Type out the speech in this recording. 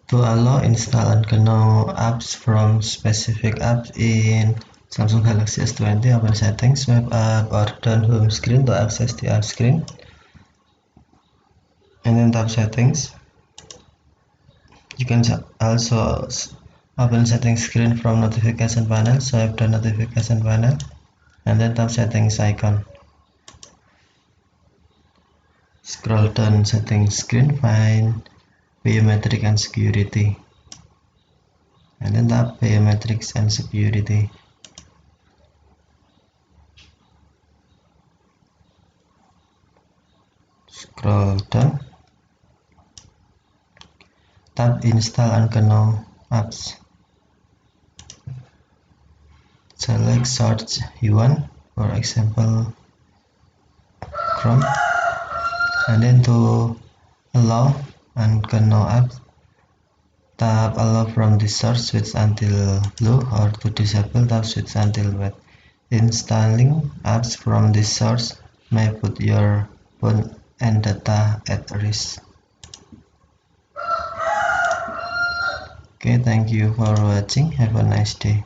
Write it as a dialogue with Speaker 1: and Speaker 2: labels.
Speaker 1: To allow install unknown apps from specific apps in Samsung Galaxy S20, open settings, swipe up or down home screen to access the app screen, and then tap settings. You can also open settings screen from notification panel, swipe the notification panel, and then tap settings icon. Scroll down settings screen, find biometric and security, and then tap biometrics and security. Scroll down, tap install unknown apps. Select search you want, for example Chrome, and then to allow unknown apps, tap allow from the search, switch until blue, or to disable, tap switch until white. Installing apps from this source may put your phone and data at risk. Okay, thank you for watching. Have a nice day.